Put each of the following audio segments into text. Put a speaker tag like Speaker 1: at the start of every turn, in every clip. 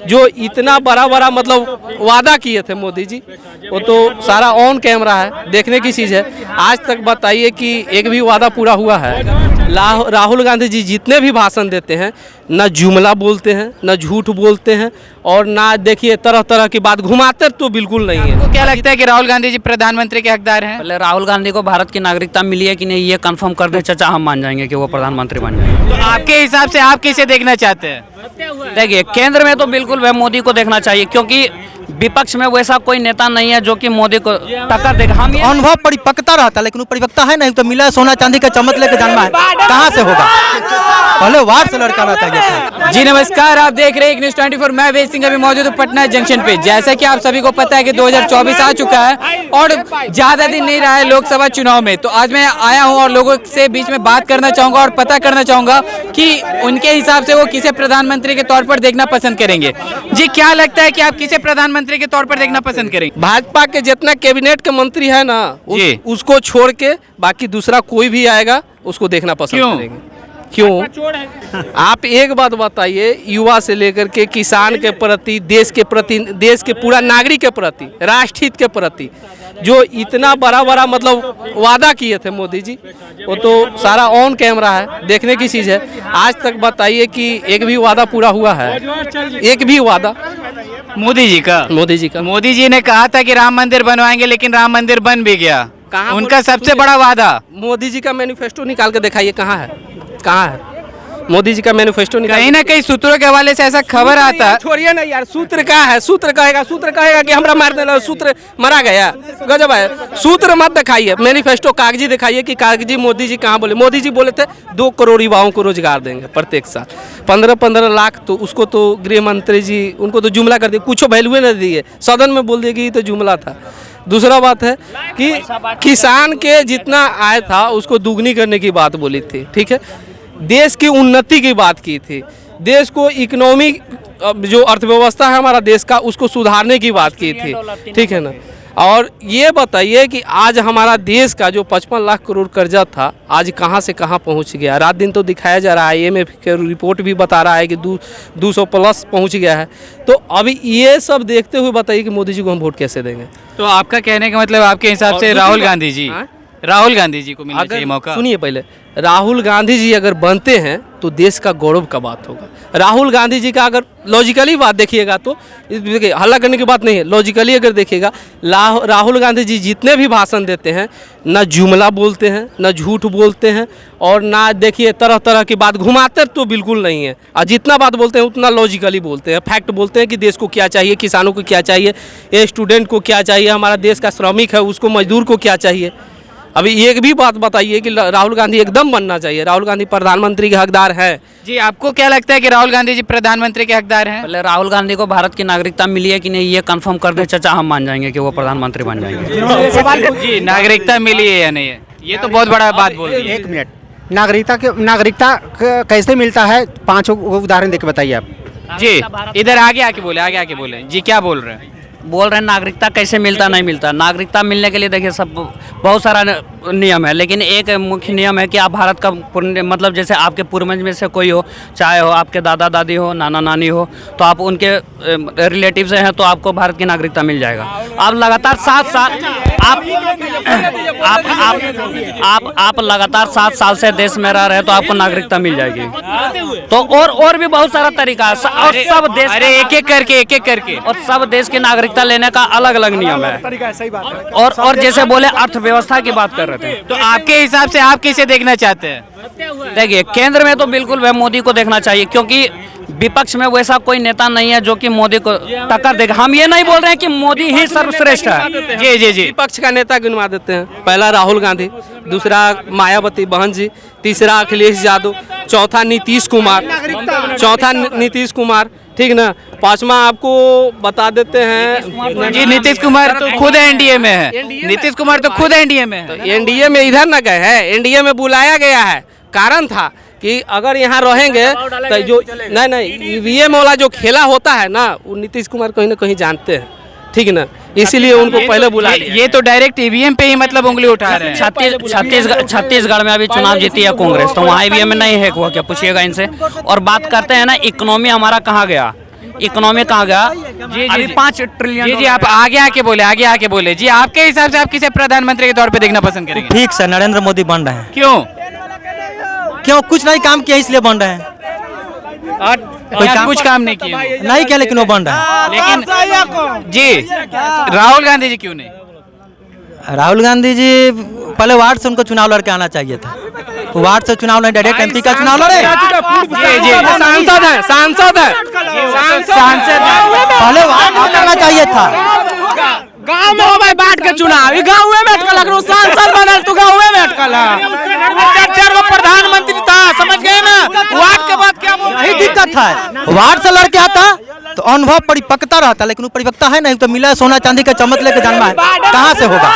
Speaker 1: जो इतना बड़ा बड़ा मतलब वादा किए थे मोदी जी, वो तो सारा ऑन कैमरा है, देखने की चीज़ है। आज तक बताइए कि एक भी वादा पूरा हुआ है? राहुल गांधी जी जितने भी भाषण देते हैं, न जुमला बोलते हैं, न झूठ बोलते हैं, और ना देखिए तरह तरह की बात घुमाते तो बिल्कुल नहीं है।
Speaker 2: आपको क्या लगता है कि राहुल गांधी जी प्रधानमंत्री के हकदार हैं?
Speaker 3: पहले राहुल गांधी को भारत की नागरिकता मिली है कि नहीं, ये कंफर्म कर दे चाचा, हम मान जाएंगे कि वो प्रधानमंत्री बन जाएंगे।
Speaker 2: तो आपके हिसाब से आप किसे देखना चाहते हैं?
Speaker 3: देखिए, केंद्र में तो बिल्कुल वह मोदी को देखना चाहिए, क्योंकि विपक्ष में वैसा कोई नेता नहीं है जो कि मोदी को टक्कर देगा। हम
Speaker 4: अनुभव परिपक्वता रहता, लेकिन वो परिपक्वता है नहीं, तो मिला सोना चांदी का चम्मच लेकर जन्मा है, कहाँ से होगा? पहले वार्ड से लड़काना चाहिए था।
Speaker 2: जी नमस्कार, आप देख रहे हैं न्यूज़ 24। मैं वेद सिंह अभी मौजूद हूँ पटना जंक्शन पे। जैसा कि आप सभी को पता है कि 2024 आ चुका है और ज्यादा दिन नहीं रहा है लोकसभा चुनाव में। तो आज मैं आया हूँ और लोगों से बीच में बात करना चाहूंगा और पता करना चाहूंगा कि उनके हिसाब से वो किसे प्रधानमंत्री के तौर पर देखना पसंद करेंगे। जी, क्या लगता है कि आप किसे प्रधानमंत्री के तौर पर देखना पसंद करेंगे?
Speaker 1: भाजपा के जितना कैबिनेट के मंत्री है ना, उसको छोड़ के बाकी दूसरा कोई भी आएगा उसको देखना पसंद करेंगे। क्यों? आप एक बात बताइए, युवा से लेकर के किसान के प्रति, देश के पूरा नागरिक के प्रति, राष्ट्रहित के प्रति जो इतना बड़ा बड़ा मतलब वादा किए थे मोदी जी, वो तो सारा ऑन कैमरा है, देखने की चीज़ है। आज तक बताइए कि एक भी वादा पूरा हुआ है? एक भी वादा
Speaker 2: मोदी जी का मोदी जी ने कहा था कि राम मंदिर बनवाएंगे, लेकिन राम मंदिर बन भी गया। उनका सबसे बड़ा वादा।
Speaker 1: मोदी जी का मैनिफेस्टो निकाल के दिखाइए, कहाँ है? कहाँ है मोदी जी का मैनिफेस्टो?
Speaker 2: कहीं ना कहीं सूत्रों के हवाले से ऐसा खबर आता है।
Speaker 1: छोड़िए ना यार, सूत्र क्या है? सूत्र कहेगा कि हमरा मारने लगा, सूत्र मरा गया, गजब है। सूत्र मत दिखाइए, मैनिफेस्टो कागजी दिखाइए कि कागजी मोदी जी कहाँ बोले। मोदी जी बोले थे 2 करोड़ युवाओं को रोजगार देंगे प्रत्येक साल, 15-15 लाख। तो उसको तो गृह मंत्री जी उनको तो जुमला कर दिए, कुछ वैल्यू न दिए, सदन में बोल दिए कि ये तो जुमला था। दूसरा बात है कि किसान के जितना आय था उसको दुगनी करने की बात बोली थी, ठीक है। देश की उन्नति की बात की थी, देश को इकोनॉमी जो अर्थव्यवस्था है हमारा देश का, उसको सुधारने की बात की थी, ठीक है ना। और ये बताइए कि आज हमारा देश का जो 55 लाख करोड़ कर्जा था, आज कहाँ से कहाँ पहुँच गया। रात दिन तो दिखाया जा रहा है, IMF के रिपोर्ट भी बता रहा है कि 200 प्लस पहुँच गया है। तो अभी ये सब देखते हुए बताइए कि मोदी जी को हम वोट कैसे देंगे?
Speaker 2: तो आपका कहने का मतलब आपके हिसाब से राहुल गांधी जी को मिलना चाहिए मौका।
Speaker 1: सुनिए, पहले राहुल गांधी जी अगर बनते हैं तो देश का गौरव का बात होगा। राहुल गांधी जी का अगर लॉजिकली बात देखिएगा तो, देखिए हल्ला करने की बात नहीं है, लॉजिकली अगर देखिएगा, राहुल गांधी जी जितने भी भाषण देते हैं, न जुमला बोलते हैं, न झूठ बोलते हैं, और ना देखिए तरह तरह की बात घुमाते तो बिल्कुल नहीं है। और जितना बात बोलते हैं उतना लॉजिकली बोलते हैं, फैक्ट बोलते हैं कि देश को क्या चाहिए, किसानों को क्या चाहिए, स्टूडेंट को क्या चाहिए, हमारा देश का श्रमिक है उसको, मजदूर को क्या चाहिए। अभी एक भी बात बताइए कि राहुल गांधी एकदम बनना चाहिए, राहुल गांधी प्रधानमंत्री के हकदार हैं।
Speaker 2: जी, आपको क्या लगता है कि राहुल गांधी जी प्रधानमंत्री के हकदार हैं?
Speaker 3: पहले राहुल गांधी को भारत की नागरिकता मिली है कि नहीं, ये कंफर्म कर दे चाचा, हम मान जाएंगे कि वो प्रधानमंत्री बन जाएंगे।
Speaker 2: जी, नागरिकता मिली है या नहीं है, ये तो बहुत बड़ा बात बोल रही है।
Speaker 4: 1 मिनट, नागरिकता कैसे मिलता है? 5 उदाहरण देके बताइए आप।
Speaker 2: जी, इधर आगे आके बोले जी, क्या बोल रहे हैं?
Speaker 3: नागरिकता कैसे मिलता, नहीं मिलता। नागरिकता मिलने के लिए देखिए सब बहुत सारा नियम है, लेकिन एक मुख्य नियम है कि आप भारत का मतलब जैसे आपके पूर्वज में से कोई हो, चाहे हो आपके दादा दादी हो, नाना नानी हो, तो आप उनके रिलेटिव से हैं तो आपको भारत की नागरिकता मिल जाएगा। आप लगातार 7 साल आप लगातार 7 साल से देश में रह रहे हैं तो आपको नागरिकता मिल जाएगी। तो और भी बहुत सारा तरीका है, और सब देश,
Speaker 2: अरे एक एक करके
Speaker 3: और सब देश की नागरिकता लेने का अलग अलग नियम है।
Speaker 4: सही बात है।
Speaker 3: और जैसे बोले अर्थव्यवस्था की बात कर रहे थे,
Speaker 2: तो आपके हिसाब से आप किसे देखना चाहते हैं?
Speaker 3: देखिए, केंद्र में तो बिल्कुल वह मोदी को देखना चाहिए, क्योंकि विपक्ष में वैसा कोई नेता नहीं है जो कि मोदी को टक्कर देगा। हम ये नहीं बोल रहे हैं कि मोदी ही सर्वश्रेष्ठ है।
Speaker 2: जी,
Speaker 1: विपक्ष का नेता गिनवा देते हैं। पहला राहुल गांधी, दूसरा मायावती बहन जी, तीसरा अखिलेश यादव, चौथा नीतीश कुमार, ठीक ना। 5वां आपको बता देते हैं
Speaker 2: जी, नीतीश कुमार तो खुद एनडीए में है। नीतीश कुमार तो खुद एनडीए में है।
Speaker 1: एनडीए में इधर न गए हैं, एनडीए में बुलाया गया है। कारण था कि अगर यहाँ रहेंगे तो जो नहीं ईवीएम वाला जो खेला होता है ना, वो नीतीश कुमार कहीं ना कहीं जानते हैं, ठीक ना, इसीलिए उनको पहले बुला लिया।
Speaker 2: ये तो डायरेक्ट ईवीएम पे ही मतलब उंगली उठा रहे हैं।
Speaker 3: छत्तीसगढ़ में अभी चुनाव जीती है कांग्रेस, तो वहाँ ईवीएम में नहीं हैक हुआ क्या, पूछिएगा इनसे। और बात करते हैं ना, इकोनॉमी हमारा कहाँ गया, इकोनॉमी कहाँ गया? अभी 5 ट्रिलियन।
Speaker 2: जी जी, आप आगे आके बोले जी, आपके हिसाब से आप किसे प्रधानमंत्री के तौर पे देखना पसंद करेंगे?
Speaker 4: ठीक से नरेंद्र मोदी बन रहे हैं।
Speaker 2: क्यों?
Speaker 4: कुछ नहीं काम किया इसलिए बन रहे हैं।
Speaker 2: कुछ काम नहीं किए?
Speaker 4: नहीं किया लेकिन वो बन रहे हैं।
Speaker 2: लेकिन जी राहुल गांधी जी क्यों नहीं?
Speaker 4: राहुल गांधी जी पहले वार्ड से उनको चुनाव लड़के आना चाहिए था। वार्ड से चुनाव नहीं, डायरेक्ट एमपी का चुनाव लड़े।
Speaker 2: जी
Speaker 1: सांसद है सांसद
Speaker 4: पहले वार्ड में करना चाहिए था।
Speaker 1: गांव में हो भाई बांट के चुनाव, ये गांव में अटकल लग सांसद बनल तो गांव में अटकल है। प्रधानमंत्री था, समझ गए ना? वार्ड के बाद क्या
Speaker 4: यही दिक्कत है। वार्ड से लड़के आता तो अनुभव परिपक्वता रहता, लेकिन वो परिपक्वता है नहीं तो मिला सोना चांदी का चम्मच लेके जन्मा है, कहाँ से होगा?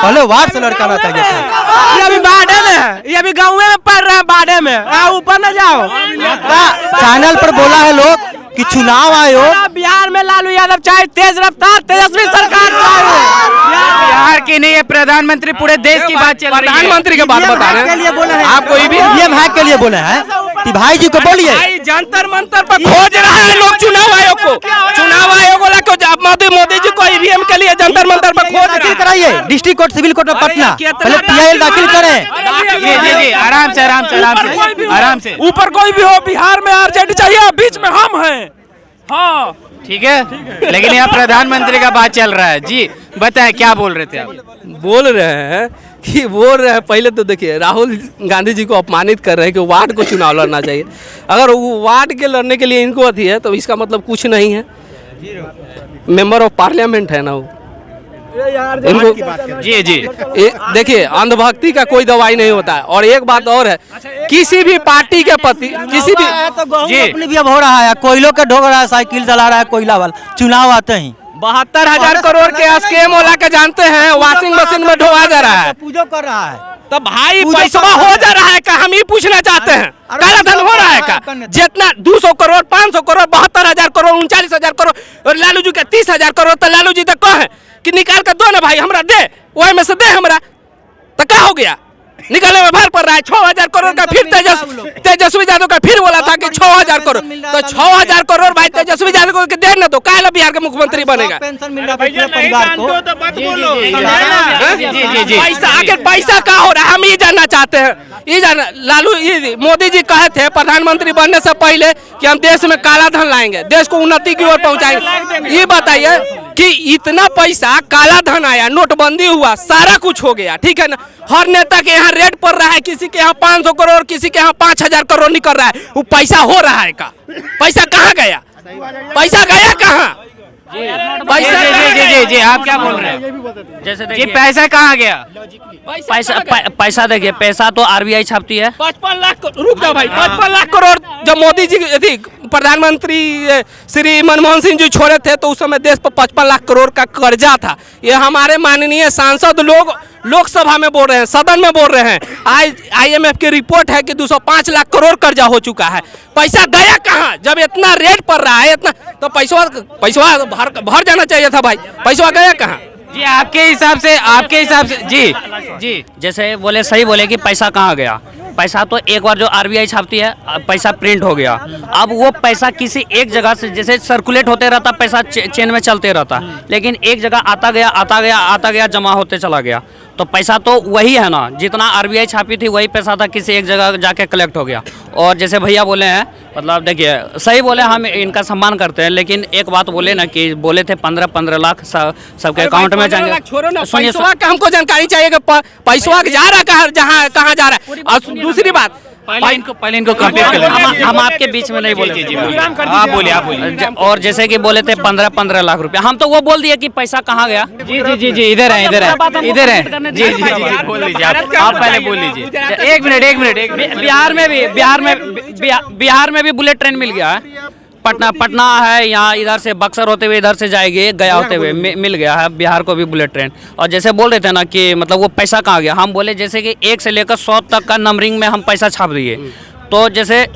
Speaker 4: पहले वार्ड से लड़का आना चाहिए था।
Speaker 1: ये अभी बाढ़े में है, ये अभी गाँव में पड़ रहा है बाढ़े में। ऊपर न जाओ।
Speaker 4: चैनल पर बोला है लोग कि चुनाव आयोग
Speaker 1: बिहार में लालू यादव चाहे तेज रफ्तार तेजस्वी सरकार चाहिए।
Speaker 2: बिहार की नहीं है, प्रधानमंत्री पूरे देश की बात चल रही है।
Speaker 1: प्रधानमंत्री की बात बता रहे हैं आप। कोई भी
Speaker 4: के लिए बोले हैं कि भाई जी को बोलिए।
Speaker 1: जंतर मंतर पर खोज रहा है लोग चुनाव आयोग को। चुनाव आयोग वाला को मोदी जी को ईवीएम के लिए जंतर मंतर पर खोज
Speaker 4: दाखिल कराइए डिस्ट्रिक्ट कोर्ट सिविल कोर्ट में पटना, पहले पीआईएल दाखिल करें।
Speaker 2: जी आराम से
Speaker 1: ऊपर कोई भी हो, बिहार में आरजेडी चाहिए, बीच में हम हैं। हाँ
Speaker 2: ठीक है, लेकिन यहाँ प्रधानमंत्री का बात चल रहा है। जी बताएं क्या बोल रहे थे आप?
Speaker 1: बोल रहे हैं पहले तो देखिए राहुल गांधी जी को अपमानित कर रहे हैं कि वार्ड को चुनाव लड़ना चाहिए। अगर वो वार्ड के लड़ने के लिए इनको अथी है तो इसका मतलब कुछ नहीं है। मेंबर ऑफ पार्लियामेंट है ना वो। इनको
Speaker 2: जी
Speaker 1: देखिए अंधभक्ति का कोई दवाई नहीं होता है। और एक बात और है, किसी भी पार्टी के प्रति किसी भी
Speaker 4: जी अपनी भी अब हो रहा है, कोयलों के ढो रहा है, साइकिल चला रहा है कोयला वाला, चुनाव आते ही
Speaker 1: 72,000 करोड़ के स्कीम वाला के जानते हैं, वॉशिंग मशीन में ढोआ जा रहा है।
Speaker 4: पूजो कर रहा है
Speaker 1: तो भाई पैसा हो जा रहा है का? हम ही पूछना चाहते हैं, काला धन हो रहा है का? जितना 200 करोड़ 500 करोड़ 72,000 करोड़ 39,000 करोड़ और लालू जी के 30,000 करोड़, तो लालू जी तो कहे कि निकाल कर दो ना भाई, हमरा दे, वही में से दे हमरा, तो क्या हो गया? निकालने में भार पड़ रहा है। 6,000 करोड़ का फिर तेजस्वी यादव का फिर बोला था कि 6,000 करोड़, तो 6,000 करोड़ भाई तेजस्वी यादव को दे ना, तो काला बिहार का मुख्यमंत्री बनेगा?
Speaker 4: पेंशन मिल रहा है परिवार को।
Speaker 1: पैसा आखिर पैसा क्या हो रहा है, हम ये जानना चाहते हैं। ये जाना मोदी जी कहे थे प्रधानमंत्री बनने से पहले कि हम देश में काला धन लाएंगे, देश को उन्नति की ओर पहुंचाएंगे। ये बताइए कि इतना पैसा काला धन आया, नोटबंदी हुआ, सारा कुछ हो गया, ठीक है ना? हर नेता के यहाँ रेट पड़ रहा है, किसी के यहाँ 500 करोड़, किसी के यहाँ 5,000 करोड़ निकल रहा है। वो पैसा हो रहा है का? पैसा कहाँ गया? पैसा गया कहाँ?
Speaker 2: जी आप क्या बोल रहे हैं?
Speaker 3: जैसे
Speaker 2: ये पैसा कहाँ गया?
Speaker 3: पैसा देखिए, पैसा तो आरबीआई छापती है।
Speaker 1: 55 लाख, रुक जाओ भाई, 55 लाख करोड़ जब मोदी जी प्रधानमंत्री श्री मनमोहन सिंह जी छोड़े थे तो उस समय देश पर 55 लाख करोड़ का कर्जा था। ये हमारे माननीय सांसद लोग लोकसभा में बोल रहे हैं, सदन में बोल रहे हैं। IMF की रिपोर्ट है कि 205 लाख करोड़ कर्जा हो चुका है। पैसा गया कहाँ? जब इतना रेट पड़ रहा है, इतना तो पैसा भर जाना चाहिए था भाई, पैसा गया कहाँ?
Speaker 2: जी आपके हिसाब से जी
Speaker 3: जैसे बोले, सही बोले कि पैसा कहाँ गया। पैसा तो एक बार जो आरबीआई छापती है, पैसा प्रिंट हो गया। अब वो पैसा किसी एक जगह से जैसे सर्कुलेट होते रहता, पैसा चेन में चलते रहता, लेकिन एक जगह आता गया जमा होते चला गया। तो पैसा तो वही है ना, जितना आरबीआई छापी थी वही पैसा था, किसी एक जगह जाके कलेक्ट हो गया। और जैसे भैया बोले हैं, मतलब देखिए सही बोले, हम इनका सम्मान करते हैं, लेकिन एक बात बोले ना कि बोले थे 15 लाख सबके अकाउंट में जाएंगे।
Speaker 1: सुनिए, हमको जानकारी चाहिए कि पैसा जा रहा है कहाँ जा रहा है। और दूसरी बात,
Speaker 2: पहले इनको कंपेयर कर लें।
Speaker 3: हम आपके बीच में नहीं बोले।
Speaker 2: आप बोलिए।
Speaker 3: और जैसे कि बोले थे 15 लाख रुपया, हम तो वो बोल दिए कि पैसा कहाँ गया।
Speaker 2: जी इधर है जी बोल लीजिए, आप पहले बोल लीजिए। एक मिनट।
Speaker 3: बिहार में भी बुलेट ट्रेन मिल गया है। पटना है, यहाँ इधर से बक्सर होते हुए इधर से जाएगी, गया होते हुए मिल गया है बिहार को भी बुलेट ट्रेन। और जैसे बोल रहे थे ना कि मतलब वो पैसा कहाँ गया, हम बोले जैसे कि 1 से लेकर 100 तक का नंबरिंग में हम पैसा छाप दिए, तो जैसे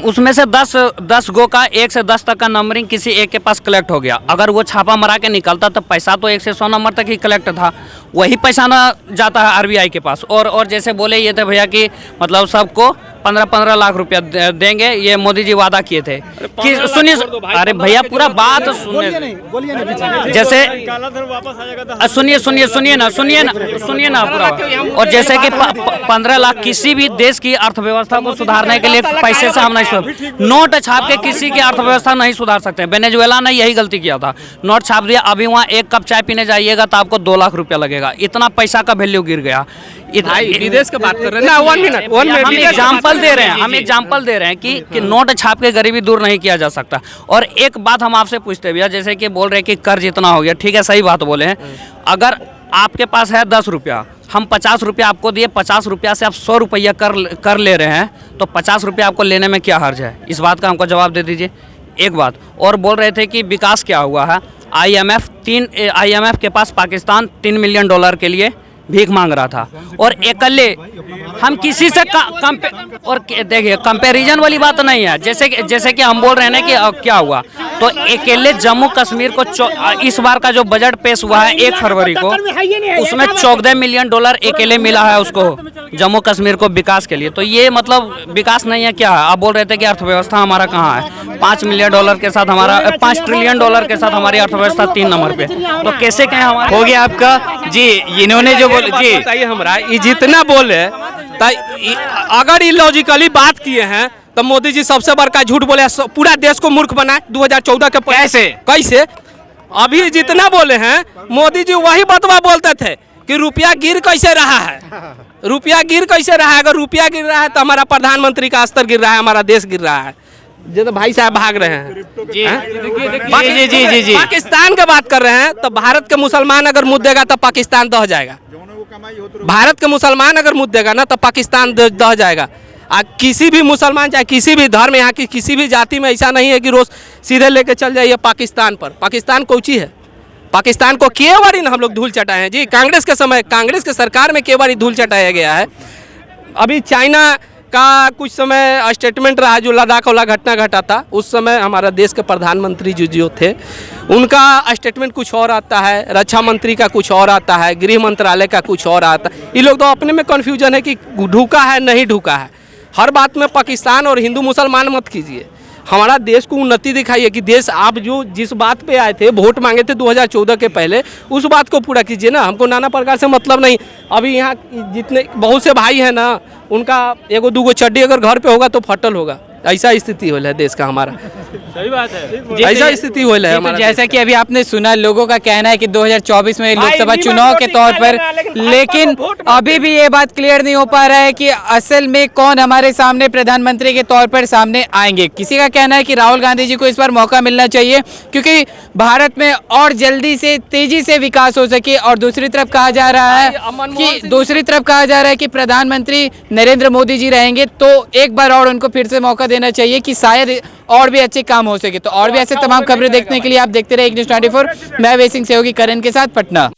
Speaker 3: उसमें से 10 गो का 1 से 10 तक का नंबरिंग किसी एक के पास कलेक्ट हो गया। अगर वो छापा मरा के निकलता तो पैसा तो 1 से 100 नंबर तक ही कलेक्ट था। वही पैसा ना जाता है आरबीआई के पास। और जैसे बोले ये थे भैया कि मतलब सबको 15-15 लाख रुपया देंगे, ये मोदी जी वादा किए थे कि सुनिए, अरे भैया पूरा बात सुनिए, जैसे सुनिए ना पूरा। और जैसे कि 15 लाख किसी भी देश की अर्थव्यवस्था को सुधारने के लिए पैसे से हम नहीं, नोट छाप के किसी की अर्थव्यवस्था नहीं सुधार सकते। वेनेजुएला ने यही गलती किया था, नोट छाप दिया, अभी वहाँ एक कप चाय पीने जाइएगा तो आपको 2 लाख रुपया लगेगा, इतना पैसा का वैल्यू गिर गया।
Speaker 1: विदेश की बात कर रहे हैं ना, 1 मिनट
Speaker 3: हम एग्जाम्पल दे रहे हैं कि नोट छाप के गरीबी दूर नहीं किया जा सकता। और एक बात हम आपसे पूछते हैं भैया, जैसे कि बोल रहे हैं कि कर्ज इतना हो गया, ठीक है सही बात बोले हैं, अगर आपके पास है 10 रुपया, हम 50 रुपया आपको दिए, 50 रुपया से आप 100 रुपया कर ले रहे हैं, तो 50 रुपया आपको लेने में क्या हर्ज है? इस बात का हमको जवाब दे दीजिए। एक बात और बोल रहे थे कि विकास क्या हुआ है, IMF के पास पाकिस्तान $3 मिलियन के लिए भीख मांग रहा था, और अकेले हम किसी से और देखिए कंपैरिजन वाली बात नहीं है, जैसे कि हम बोल रहे हैं ना कि क्या हुआ, तो अकेले जम्मू कश्मीर को इस बार का जो बजट पेश हुआ है 1 फरवरी को, उसमें $14 मिलियन अकेले मिला है उसको, जम्मू कश्मीर को विकास के लिए। तो ये मतलब विकास नहीं है क्या है? आप बोल रहे थे कि अर्थव्यवस्था हमारा कहाँ है, $5 मिलियन के साथ हमारा $5 ट्रिलियन के साथ हमारी अर्थव्यवस्था 3 नंबर पे, तो कैसे कहें हमारा
Speaker 2: हो गया आपका जी। इन्होंने जो बोले जी,
Speaker 1: बताइए हमरा, ये जितना बोले अगर ये लॉजिकली बात किए हैं तो मोदी जी सबसे बड़का झूठ बोले, पूरा देश को मूर्ख बनाए 2014 के कैसे अभी जितना बोले हैं मोदी जी वही बतवा बोलते थे कि रुपया गिर कैसे रहा है, अगर रुपया गिर रहा है तो हमारा प्रधानमंत्री का स्तर गिर रहा है, हमारा देश गिर रहा है। जो तो भाई साहब भाग रहे हैं जी। पाकिस्तान की बात कर रहे हैं तो भारत के मुसलमान अगर मुद्देगा तो पाकिस्तान दह जाएगा, भारत के मुसलमान अगर मुद्देगा ना तो पाकिस्तान दह जाएगा। किसी भी मुसलमान चाहे किसी भी धर्म, यहाँ की किसी भी जाति में ऐसा नहीं है कि रोज सीधे लेके चल जाइए पाकिस्तान पर। पाकिस्तान कोची है, पाकिस्तान को के बारी हम लोग धूल चटाए हैं जी, कांग्रेस के समय, कांग्रेस के सरकार में के बारी धूल चटाया गया है। अभी चाइना का कुछ समय स्टेटमेंट रहा जो लद्दाख वाला घटना घटा था, उस समय हमारा देश के प्रधानमंत्री जो थे उनका स्टेटमेंट कुछ और आता है, रक्षा मंत्री का कुछ और आता है, गृह मंत्रालय का कुछ और आता है। ये लोग तो अपने में कन्फ्यूजन है कि ढूका है नहीं ढूका है। हर बात में पाकिस्तान और हिंदू मुसलमान मत कीजिए, हमारा देश को उन्नति दिखाइए कि देश आप जो जिस बात पे आए थे, वोट मांगे थे 2014 के पहले, उस बात को पूरा कीजिए ना। हमको नाना प्रकार से मतलब नहीं। अभी यहाँ जितने बहुत से भाई हैं ना, उनका 1-2 चड्डी अगर घर पे होगा तो फटल होगा, ऐसा स्थिति हो है देश का हमारा।
Speaker 2: सही बात है,
Speaker 1: ऐसा स्थिति हो है हमारा।
Speaker 2: जैसा कि अभी आपने सुना, लोगों का कहना है कि 2024 में लोकसभा चुनाव के तौर पर, लेकिन अभी भी ये बात क्लियर नहीं हो पा रहा है कि असल में कौन हमारे सामने प्रधानमंत्री के तौर पर सामने आएंगे। किसी का कहना है कि राहुल गांधी जी को इस बार मौका मिलना चाहिए क्योंकि भारत में और जल्दी से तेजी से विकास हो सके, और दूसरी तरफ कहा जा रहा है कि प्रधानमंत्री नरेंद्र मोदी जी रहेंगे तो एक बार और उनको फिर से मौका देना चाहिए कि शायद और भी अच्छे काम हो सके। तो और भी ऐसे तमाम खबरें देखने के लिए आप देखते रहे एक न्यूज़ 24। मैं वेसिंग सहयोगी करण के साथ, पटना।